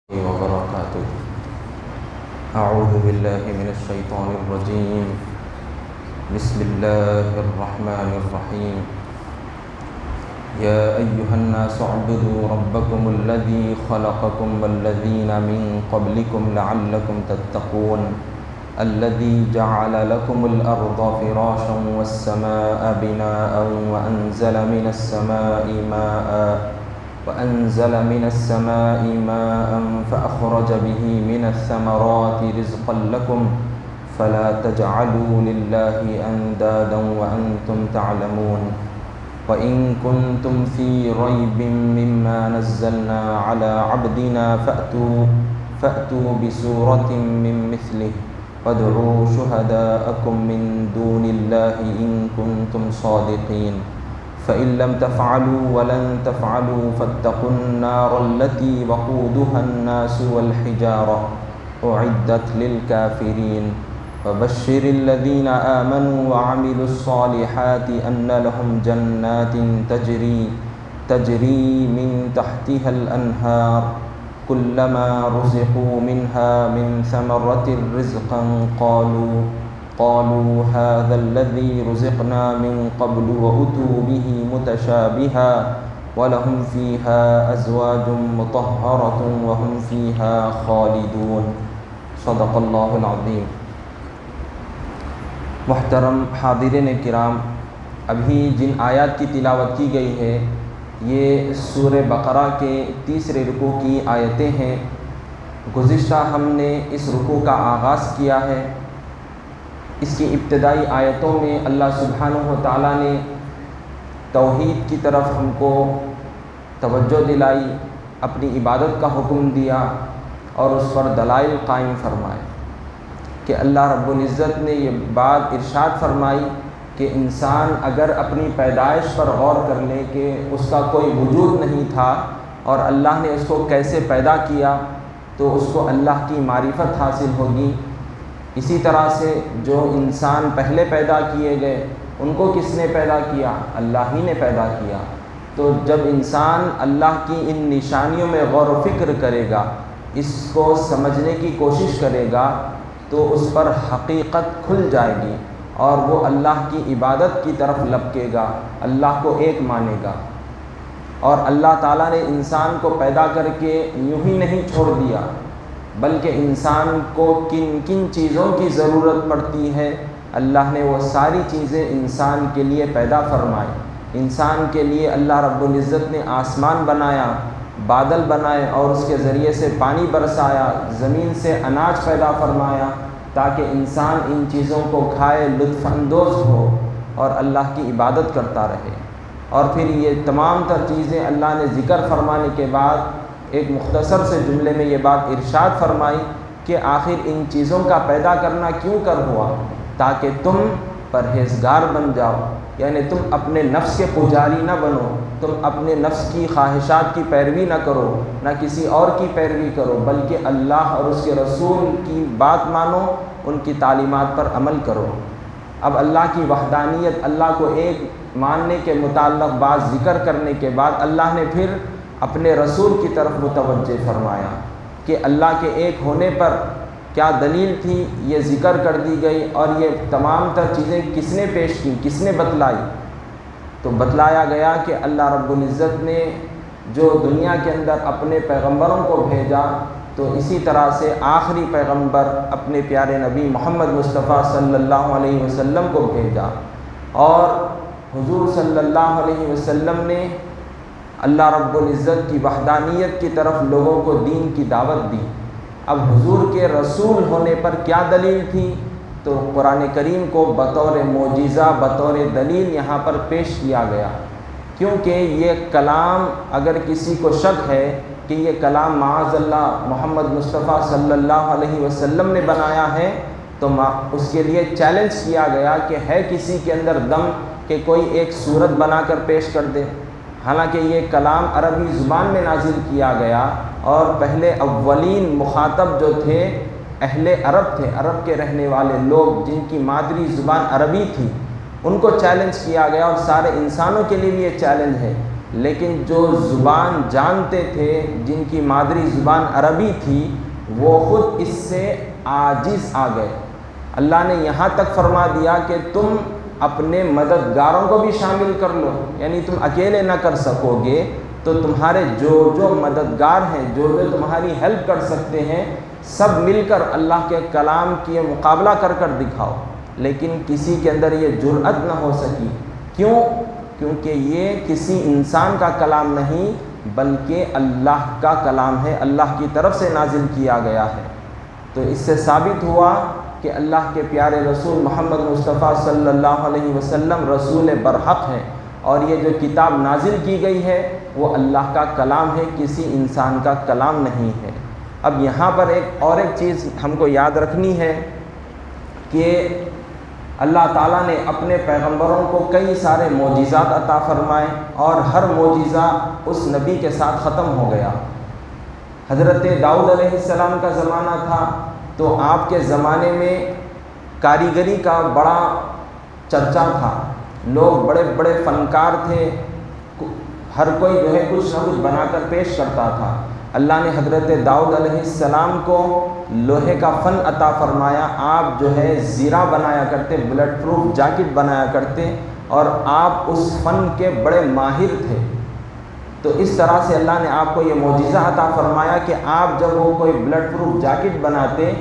وبركاته. أعوذ بالله من الشيطان الرجيم. بسم الله الرحمن الرحيم. يا أيها الناس اعبدوا ربكم الذي خلقكم والذين من قبلكم لعلكم تتقون الذي جعل لكم الأرض فراشا والسماء بناء وأنزل من السماء ماء فأخرج به من الثمرات رزقا لكم فلا تجعلوا لله أندادا وأنتم تعلمون وإن كنتم في ريب مما نزلنا على عبدنا فأتوا بسورة من مثله وادعوا شهداءكم من دون الله إن كنتم صادقين فإن لم تفعلوا ولن تفعلوا فاتقوا النار التي وقودها الناس والحجارة أعدت للكافرين وبشر الذين آمنوا وعملوا الصالحات أن لهم جنات تجري من تحتها الأنهار كلما رزقوا منها من ثمرة رزقا قالوا هذا الذي رزقنا من قبل وأتوا به متشابها ولهم فيها أزواج مطهرة وهم فيها خالدون. صدق اللہ العظیم. محترم حاضرین کرام، ابھی جن آیات کی تلاوت کی گئی ہے یہ سورہ بقرہ کے تیسرے رکوع کی آیتیں ہیں. گزشتہ ہم نے اس رکوع کا آغاز کیا ہے. اس کی ابتدائی آیتوں میں اللہ سبحانہ و تعالیٰ نے توحید کی طرف ہم کو توجہ دلائی، اپنی عبادت کا حکم دیا اور اس پر دلائل قائم فرمائے کہ اللہ رب العزت نے یہ بات ارشاد فرمائی کہ انسان اگر اپنی پیدائش پر غور کر لے کہ اس کا کوئی وجود نہیں تھا اور اللہ نے اس کو کیسے پیدا کیا تو اس کو اللہ کی معرفت حاصل ہوگی. اسی طرح سے جو انسان پہلے پیدا کیے گئے ان کو کس نے پیدا کیا؟ اللہ ہی نے پیدا کیا. تو جب انسان اللہ کی ان نشانیوں میں غور و فکر کرے گا، اس کو سمجھنے کی کوشش کرے گا تو اس پر حقیقت کھل جائے گی اور وہ اللہ کی عبادت کی طرف لپکے گا، اللہ کو ایک مانے گا. اور اللہ تعالیٰ نے انسان کو پیدا کر کے یوں ہی نہیں چھوڑ دیا، بلکہ انسان کو کن کن چیزوں کی ضرورت پڑتی ہے اللہ نے وہ ساری چیزیں انسان کے لیے پیدا فرمائی. انسان کے لیے اللہ رب العزت نے آسمان بنایا، بادل بنائے اور اس کے ذریعے سے پانی برسایا، زمین سے اناج پیدا فرمایا تاکہ انسان ان چیزوں کو کھائے، لطف اندوز ہو اور اللہ کی عبادت کرتا رہے. اور پھر یہ تمام تر چیزیں اللہ نے ذکر فرمانے کے بعد ایک مختصر سے جملے میں یہ بات ارشاد فرمائی کہ آخر ان چیزوں کا پیدا کرنا کیوں کر ہوا؟ تاکہ تم پرہیزگار بن جاؤ، یعنی تم اپنے نفس کے پجاری نہ بنو، تم اپنے نفس کی خواہشات کی پیروی نہ کرو، نہ کسی اور کی پیروی کرو، بلکہ اللہ اور اس کے رسول کی بات مانو، ان کی تعلیمات پر عمل کرو. اب اللہ کی وحدانیت، اللہ کو ایک ماننے کے متعلق بات ذکر کرنے کے بعد اللہ نے پھر اپنے رسول کی طرف متوجہ فرمایا کہ اللہ کے ایک ہونے پر کیا دلیل تھی، یہ ذکر کر دی گئی. اور یہ تمام تر چیزیں کس نے پیش کی، کس نے بتلائی؟ تو بتلایا گیا کہ اللہ رب العزت نے جو دنیا کے اندر اپنے پیغمبروں کو بھیجا تو اسی طرح سے آخری پیغمبر اپنے پیارے نبی محمد مصطفیٰ صلی اللہ علیہ وسلم کو بھیجا. اور حضور صلی اللہ علیہ وسلم نے اللہ رب العزت کی وحدانیت کی طرف لوگوں کو دین کی دعوت دی. اب حضور کے رسول ہونے پر کیا دلیل تھی؟ تو قرآن کریم کو بطور معجزہ، بطور دلیل یہاں پر پیش کیا گیا، کیونکہ یہ کلام اگر کسی کو شک ہے کہ یہ کلام معاذ اللہ محمد مصطفیٰ صلی اللہ علیہ وسلم نے بنایا ہے تو اس کے لیے چیلنج کیا گیا کہ ہے کسی کے اندر دم کہ کوئی ایک صورت بنا کر پیش کر دے. حالانکہ یہ کلام عربی زبان میں نازل کیا گیا اور پہلے اولین مخاطب جو تھے اہل عرب تھے، عرب کے رہنے والے لوگ جن کی مادری زبان عربی تھی، ان کو چیلنج کیا گیا. اور سارے انسانوں کے لیے بھی یہ چیلنج ہے لیکن جو زبان جانتے تھے، جن کی مادری زبان عربی تھی، وہ خود اس سے عاجز آ گئے۔ اللہ نے یہاں تک فرما دیا کہ تم اپنے مددگاروں کو بھی شامل کر لو، یعنی تم اکیلے نہ کر سکو گے تو تمہارے جو مددگار ہیں، جو تمہاری ہیلپ کر سکتے ہیں، سب مل کر اللہ کے کلام کی مقابلہ کر دکھاؤ۔ لیکن کسی کے اندر یہ جرأت نہ ہو سکی۔ کیوں؟ کیونکہ یہ کسی انسان کا کلام نہیں بلکہ اللہ کا کلام ہے، اللہ کی طرف سے نازل کیا گیا ہے۔ تو اس سے ثابت ہوا کہ اللہ کے پیارے رسول محمد مصطفیٰ صلی اللہ علیہ وسلم رسول برحق ہیں، اور یہ جو کتاب نازل کی گئی ہے وہ اللہ کا کلام ہے، کسی انسان کا کلام نہیں ہے۔ اب یہاں پر ایک چیز ہم کو یاد رکھنی ہے کہ اللہ تعالیٰ نے اپنے پیغمبروں کو کئی سارے معجزات عطا فرمائے، اور ہر معجزہ اس نبی کے ساتھ ختم ہو گیا۔ حضرت داؤد علیہ السلام کا زمانہ تھا تو آپ کے زمانے میں کاریگری کا بڑا چرچا تھا، لوگ بڑے بڑے فنکار تھے، ہر کوئی جو ہے کچھ نہ کچھ بنا کر پیش کرتا تھا۔ اللہ نے حضرت داؤد علیہ السلام کو لوہے کا فن عطا فرمایا، آپ جو ہے زیرہ بنایا کرتے، بلٹ پروف جیکٹ بنایا کرتے، اور آپ اس فن کے بڑے ماہر تھے۔ تو اس طرح سے اللہ نے آپ کو یہ معجزہ عطا فرمایا کہ آپ جب وہ کوئی بلٹ پروف جیکٹ بناتے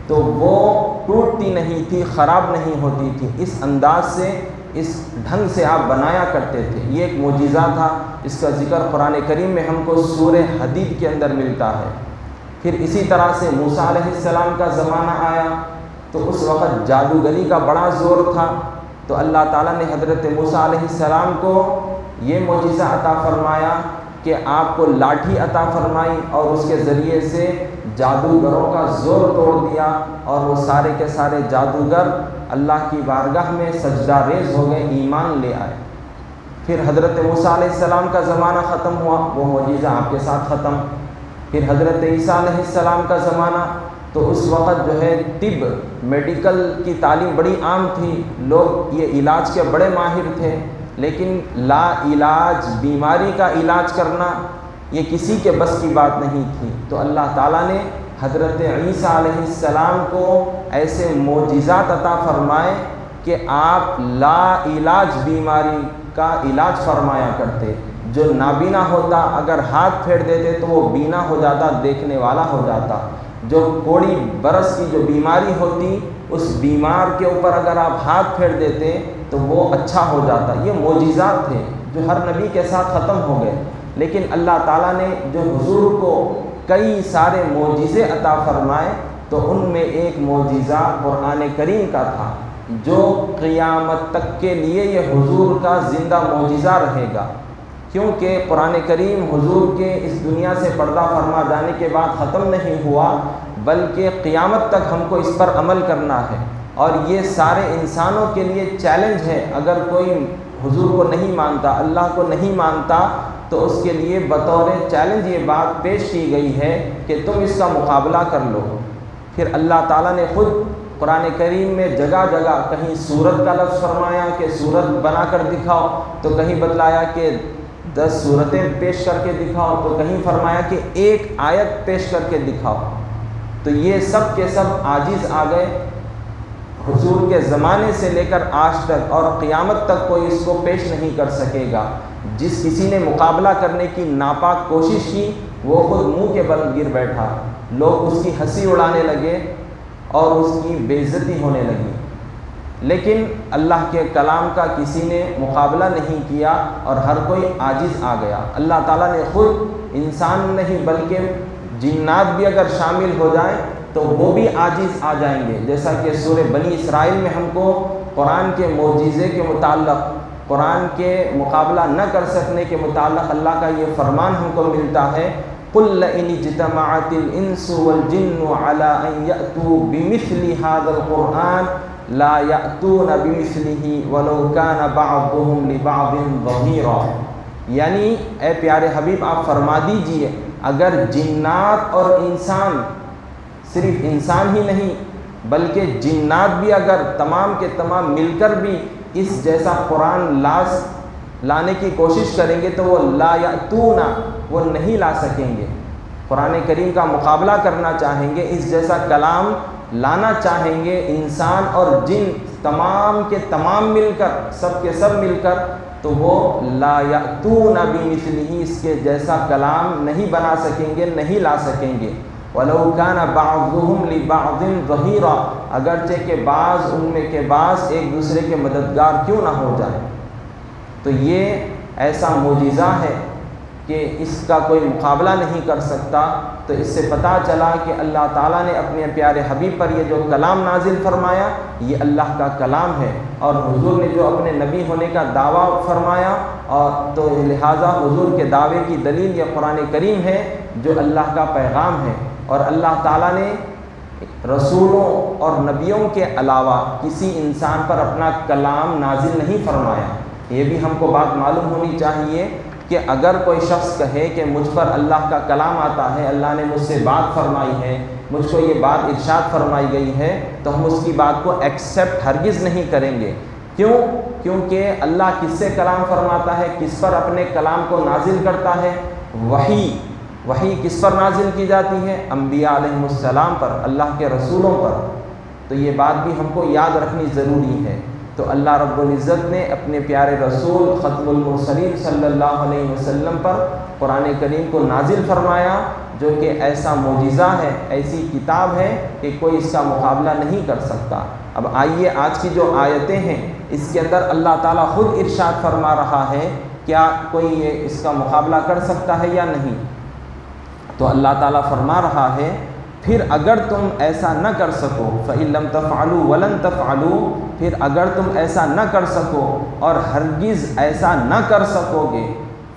تو وہ ٹوٹتی نہیں تھی، خراب نہیں ہوتی تھی، اس انداز سے، اس ڈھنگ سے آپ بنایا کرتے تھے۔ یہ ایک معجزہ تھا، اس کا ذکر قرآن کریم میں ہم کو سورہ حدید کے اندر ملتا ہے۔ پھر اسی طرح سے موسیٰ علیہ السلام کا زمانہ آیا تو اس وقت جادوگری کا بڑا زور تھا، تو اللہ تعالیٰ نے حضرت موسیٰ علیہ السلام کو یہ معجزہ عطا فرمایا کہ آپ کو لاٹھی عطا فرمائی، اور اس کے ذریعے سے جادوگروں کا زور توڑ دیا، اور وہ سارے کے سارے جادوگر اللہ کی بارگاہ میں سجدہ ریز ہو گئے، ایمان لے آئے۔ پھر حضرت موسیٰ علیہ السلام کا زمانہ ختم ہوا، وہ معجزہ آپ کے ساتھ ختم۔ پھر حضرت عیسیٰ علیہ السلام کا زمانہ، تو اس وقت جو ہے طب، میڈیکل کی تعلیم بڑی عام تھی، لوگ یہ علاج کے بڑے ماہر تھے، لیکن لا علاج بیماری کا علاج کرنا یہ کسی کے بس کی بات نہیں تھی۔ تو اللہ تعالیٰ نے حضرت عیسیٰ علیہ السلام کو ایسے معجزات عطا فرمائے کہ آپ لا علاج بیماری کا علاج فرمایا کرتے۔ جو نابینا ہوتا اگر ہاتھ پھیر دیتے تو وہ بینا ہو جاتا، دیکھنے والا ہو جاتا۔ جو کوڑی برس کی جو بیماری ہوتی، اس بیمار کے اوپر اگر آپ ہاتھ پھیر دیتے تو وہ اچھا ہو جاتا۔ یہ معجزات تھے جو ہر نبی کے ساتھ ختم ہو گئے، لیکن اللہ تعالیٰ نے جو حضور کو کئی سارے معجزے عطا فرمائے، تو ان میں ایک معجزہ قرآن کریم کا تھا، جو قیامت تک کے لیے یہ حضور کا زندہ معجزہ رہے گا، کیونکہ قرآن کریم حضور کے اس دنیا سے پردہ فرما جانے کے بعد ختم نہیں ہوا، بلکہ قیامت تک ہم کو اس پر عمل کرنا ہے۔ اور یہ سارے انسانوں کے لیے چیلنج ہے، اگر کوئی حضور کو نہیں مانتا، اللہ کو نہیں مانتا، تو اس کے لیے بطور چیلنج یہ بات پیش کی گئی ہے کہ تم اس کا مقابلہ کر لو۔ پھر اللہ تعالیٰ نے خود قرآن کریم میں جگہ جگہ کہیں سورت کا لفظ فرمایا کہ سورت بنا کر دکھاؤ، تو کہیں بتلایا کہ 10 صورتیں پیش کر کے دکھاؤ، تو کہیں فرمایا کہ ایک آیت پیش کر کے دکھاؤ۔ تو یہ سب کے سب عاجز آ گئے، حضور کے زمانے سے لے کر آج تک، اور قیامت تک کوئی اس کو پیش نہیں کر سکے گا۔ جس کسی نے مقابلہ کرنے کی ناپاک کوشش کی، وہ خود منہ کے بل گر بیٹھا، لوگ اس کی ہنسی اڑانے لگے اور اس کی بے عزتی ہونے لگی۔ لیکن اللہ کے کلام کا کسی نے مقابلہ نہیں کیا، اور ہر کوئی عاجز آ گیا۔ اللہ تعالیٰ نے خود انسان نہیں بلکہ جنات بھی اگر شامل ہو جائیں تو وہ بھی عاجز آ جائیں گے، جیسا کہ سورہ بنی اسرائیل میں ہم کو قرآن کے معجزے کے متعلق، قرآن کے مقابلہ نہ کر سکنے کے متعلق اللہ کا یہ فرمان ہم کو ملتا ہے، قُلْ لَئِنِ اجْتَمَعَتِ الْإِنسُ وَالْجِنُّ عَلَىٰ أَن يَأْتُوا بِمِثْلِ هَٰذَا الْقُرْآنِ لَا يَأْتُونَ بِمِثْلِهِ وَلَوْ كَانَ بَعْضُهُمْ لِبَعْضٍ ظَهِيرًا۔ یعنی اے پیارے حبیب آپ فرما دیجئے، اگر جنات اور انسان، صرف انسان ہی نہیں بلکہ جنات بھی اگر تمام کے تمام مل کر بھی اس جیسا قرآن لانے کی کوشش کریں گے تو وہ لا یأتون، وہ نہیں لا سکیں گے۔ قرآن کریم کا مقابلہ کرنا چاہیں گے، اس جیسا کلام لانا چاہیں گے انسان اور جن تمام کے تمام مل کر، سب کے سب مل کر، تو وہ لا یأتون بمثلہ، اس کے جیسا کلام نہیں بنا سکیں گے، نہیں لا سکیں گے۔ وَلَوْ كَانَ بَعْضُهُمْ لِبَعْضٍ ظَهِيرًا، اگرچہ کہ بعض ان میں کے بعض ایک دوسرے کے مددگار کیوں نہ ہو جائیں۔ تو یہ ایسا معجزہ ہے کہ اس کا کوئی مقابلہ نہیں کر سکتا۔ تو اس سے پتہ چلا کہ اللہ تعالیٰ نے اپنے پیارے حبیب پر یہ جو کلام نازل فرمایا یہ اللہ کا کلام ہے، اور حضور نے جو اپنے نبی ہونے کا دعویٰ فرمایا، اور تو لہٰذا حضور کے دعوے کی دلیل یہ قرآن کریم ہے جو اللہ کا پیغام ہے۔ اور اللہ تعالیٰ نے رسولوں اور نبیوں کے علاوہ کسی انسان پر اپنا کلام نازل نہیں فرمایا۔ یہ بھی ہم کو بات معلوم ہونی چاہیے کہ اگر کوئی شخص کہے کہ مجھ پر اللہ کا کلام آتا ہے، اللہ نے مجھ سے بات فرمائی ہے، مجھ کو یہ بات ارشاد فرمائی گئی ہے، تو ہم اس کی بات کو ایکسیپٹ ہرگز نہیں کریں گے۔ کیوں؟ کیونکہ اللہ کس سے کلام فرماتا ہے، کس پر اپنے کلام کو نازل کرتا ہے؟ وحی کس پر نازل کی جاتی ہے؟ انبیاء علیہ السلام پر، اللہ کے رسولوں پر۔ تو یہ بات بھی ہم کو یاد رکھنی ضروری ہے۔ تو اللہ رب العزت نے اپنے پیارے رسول ختم المرسلین صلی اللہ علیہ وسلم پر قرآن کریم کو نازل فرمایا، جو کہ ایسا معجزہ ہے، ایسی کتاب ہے کہ کوئی اس کا مقابلہ نہیں کر سکتا۔ اب آئیے آج کی جو آیتیں ہیں اس کے اندر اللہ تعالیٰ خود ارشاد فرما رہا ہے، کیا کوئی یہ اس کا مقابلہ کر سکتا ہے یا نہیں؟ تو اللہ تعالیٰ فرما رہا ہے، پھر اگر تم ایسا نہ کر سکو، فَإِن لَّمْ تَفْعَلُوا وَلَن تَفْعَلُوا، پھر اگر تم ایسا نہ کر سکو اور ہرگز ایسا نہ کر سکو گے،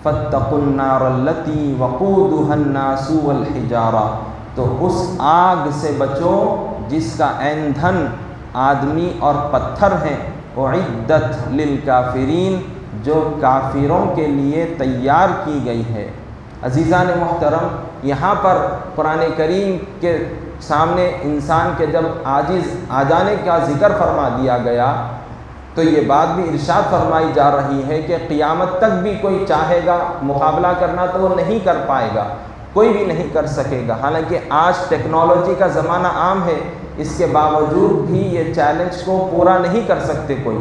فَاتَّقُوا النَّارَ الَّتِي وَقُودُهَا النَّاسُ وَالْحِجَارَةُ، تو اس آگ سے بچو جس کا ایندھن آدمی اور پتھر ہیں، اُعِدَّتْ لِلْكَافِرِينَ، جو کافروں کے لیے تیار کی گئی ہے۔ عزیزان محترم، یہاں پر قرآن کریم کے سامنے انسان کے جب عاجز آ جانے کا ذکر فرما دیا گیا تو یہ بات بھی ارشاد فرمائی جا رہی ہے کہ قیامت تک بھی کوئی چاہے گا مقابلہ کرنا تو وہ نہیں کر پائے گا، کوئی بھی نہیں کر سکے گا۔ حالانکہ آج ٹیکنالوجی کا زمانہ عام ہے، اس کے باوجود بھی یہ چیلنج کو پورا نہیں کر سکتے کوئی۔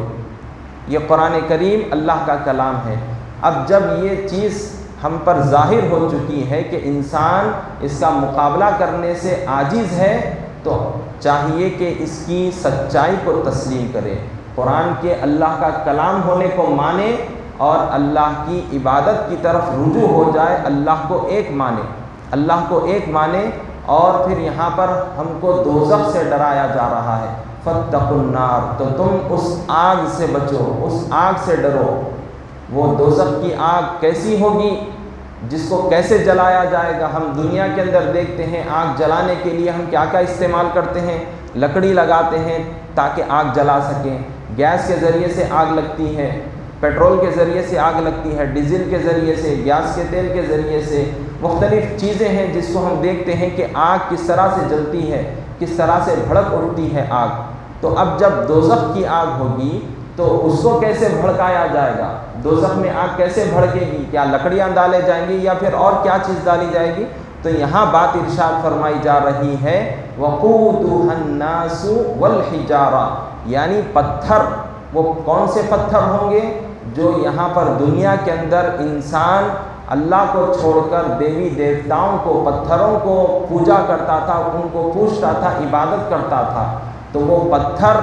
یہ قرآن کریم اللہ کا کلام ہے۔ اب جب یہ چیز ہم پر ظاہر ہو چکی ہے کہ انسان اس کا مقابلہ کرنے سے عاجز ہے، تو چاہیے کہ اس کی سچائی کو تسلیم کرے، قرآن کے اللہ کا کلام ہونے کو مانے اور اللہ کی عبادت کی طرف رجوع ہو جائے، اللہ کو ایک مانے، اللہ کو ایک مانے۔ اور پھر یہاں پر ہم کو دوزخ سے ڈرایا جا رہا ہے، فَاتَّقُوا النَّارَ، تو تم اس آگ سے بچو، اس آگ سے ڈرو۔ وہ دوزخ کی آگ کیسی ہوگی، جس کو کیسے جلایا جائے گا؟ ہم دنیا کے اندر دیکھتے ہیں آگ جلانے کے لیے ہم کیا کیا استعمال کرتے ہیں، لکڑی لگاتے ہیں تاکہ آگ جلا سکیں، گیس کے ذریعے سے آگ لگتی ہے، پیٹرول کے ذریعے سے آگ لگتی ہے، ڈیزل کے ذریعے سے، گیس کے تیل کے ذریعے سے، مختلف چیزیں ہیں جس کو ہم دیکھتے ہیں کہ آگ کس طرح سے جلتی ہے، کس طرح سے بھڑک اٹھتی ہے آگ۔ تو اب جب دوزخ کی آگ ہوگی تو اس کو کیسے بھڑکایا جائے گا؟ دوزخ میں آگ کیسے بھڑکے گی؟ کیا لکڑیاں ڈالے جائیں گی یا پھر اور کیا چیز ڈالی جائے گی؟ تو یہاں بات ارشاد فرمائی جا رہی ہے، وَقُودُهَا النَّاسُ وَالْحِجَارَةُ، یعنی پتھر۔ وہ کون سے پتھر ہوں گے؟ جو یہاں پر دنیا کے اندر انسان اللہ کو چھوڑ کر دیوی دیوتاؤں کو، پتھروں کو پوجا کرتا تھا، ان کو پوجتا تھا، عبادت کرتا تھا۔ تو وہ پتھر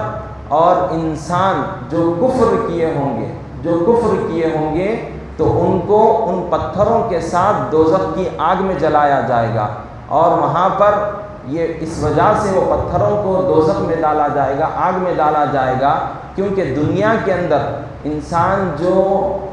اور انسان جو کفر کیے ہوں گے، جو کفر کیے ہوں گے، تو ان کو ان پتھروں کے ساتھ دوزخ کی آگ میں جلایا جائے گا، اور وہاں پر یہ اس وجہ سے وہ پتھروں کو دوزخ میں ڈالا جائے گا، آگ میں ڈالا جائے گا، کیونکہ دنیا کے اندر انسان جو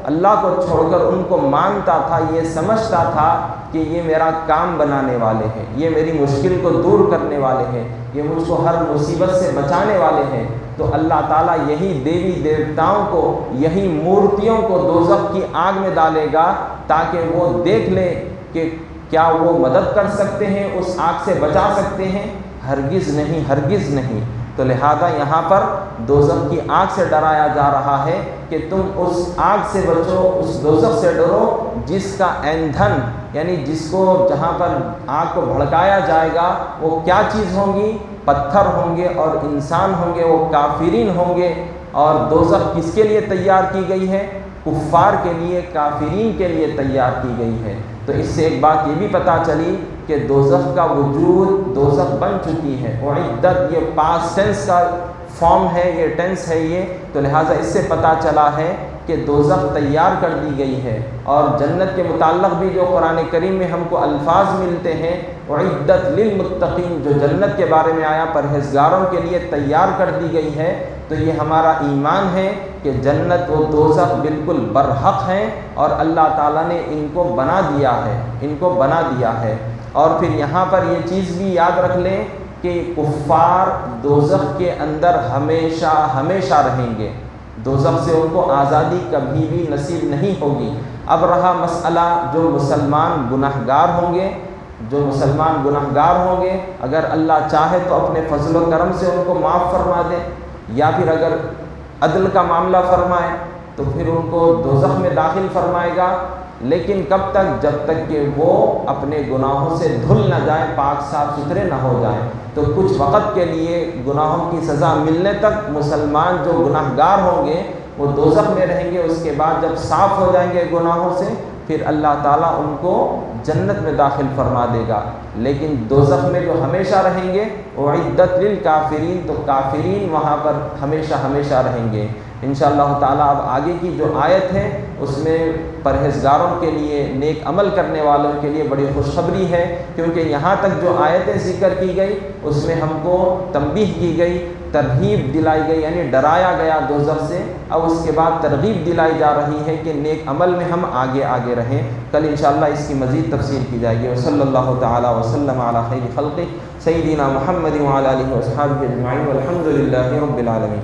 اللہ کو چھوڑ کر ان کو مانتا تھا، یہ سمجھتا تھا کہ یہ میرا کام بنانے والے ہیں، یہ میری مشکل کو دور کرنے والے ہیں، یہ مجھ کو ہر مصیبت سے بچانے والے ہیں۔ تو اللہ تعالیٰ یہی دیوی دیوتاؤں کو، یہی مورتیوں کو دوزخ کی آگ میں ڈالے گا تاکہ وہ دیکھ لیں کہ کیا وہ مدد کر سکتے ہیں، اس آگ سے بچا سکتے ہیں؟ ہرگز نہیں، ہرگز نہیں۔ تو لہذا یہاں پر دوزخ کی آگ سے ڈرایا جا رہا ہے کہ تم اس آگ سے بچو، اس دوزخ سے ڈرو جس کا ایندھن یعنی جس کو جہاں پر آگ کو بھڑکایا جائے گا وہ کیا چیز ہوں گی؟ پتھر ہوں گے اور انسان ہوں گے، وہ کافرین ہوں گے۔ اور دوزخ کس کے لیے تیار کی گئی ہے؟ کفار کے لیے، کافرین کے لیے تیار کی گئی ہے۔ تو اس سے ایک بات یہ بھی پتہ چلی کہ دوزخ کا وجود، دوزخ بن چکی ہے۔ اعدت یہ پاسٹ ٹینس کا فارم ہے، یہ ٹینس ہے یہ، تو لہٰذا اس سے پتہ چلا ہے کہ دوزخ تیار کر دی گئی ہے۔ اور جنت کے متعلق بھی جو قرآن کریم میں ہم کو الفاظ ملتے ہیں، اعدت للمتقین، جو جنت کے بارے میں آیا پرہیزگاروں کے لیے تیار کر دی گئی ہے، تو یہ ہمارا ایمان ہے کہ جنت و دوزخ بالکل برحق ہیں اور اللہ تعالیٰ نے ان کو بنا دیا ہے، ان کو بنا دیا ہے۔ اور پھر یہاں پر یہ چیز بھی یاد رکھ لیں کہ کفار دوزخ کے اندر ہمیشہ ہمیشہ رہیں گے، دوزخ سے ان کو آزادی کبھی بھی نصیب نہیں ہوگی۔ اب رہا مسئلہ جو مسلمان گناہگار ہوں گے، جو مسلمان گناہگار ہوں گے، اگر اللہ چاہے تو اپنے فضل و کرم سے ان کو معاف فرما دے، یا پھر اگر عدل کا معاملہ فرمائے تو پھر ان کو دوزخ میں داخل فرمائے گا، لیکن کب تک؟ جب تک کہ وہ اپنے گناہوں سے دھل نہ جائیں، پاک صاف ستھرے نہ ہو جائیں۔ تو کچھ وقت کے لیے گناہوں کی سزا ملنے تک مسلمان جو گناہگار ہوں گے وہ دوزخ میں رہیں گے، اس کے بعد جب صاف ہو جائیں گے گناہوں سے پھر اللہ تعالیٰ ان کو جنت میں داخل فرما دے گا۔ لیکن دوزخ میں جو ہمیشہ رہیں گے اعدت للکافرین، تو کافرین وہاں پر ہمیشہ ہمیشہ رہیں گے انشاءاللہ تعالیٰ۔ اب آگے کی جو آیت ہے اس میں پرہیزگاروں کے لیے، نیک عمل کرنے والوں کے لیے بڑی خوشخبری ہے، کیونکہ یہاں تک جو آیتیں ذکر کی گئی اس میں ہم کو تنبیہ کی گئی، ترغیب دلائی گئی، یعنی ڈرایا گیا دوزخ سے۔ اب اس کے بعد ترغیب دلائی جا رہی ہے کہ نیک عمل میں ہم آگے آگے رہیں۔ کل انشاءاللہ اس کی مزید تفصیل کی جائے گی۔ وصلی اللہ تعالیٰ وسلم علی خیر خلقہ سیدنا محمد وعلی آلہ واصحابہ اجمعین والحمد للہ رب العالمین۔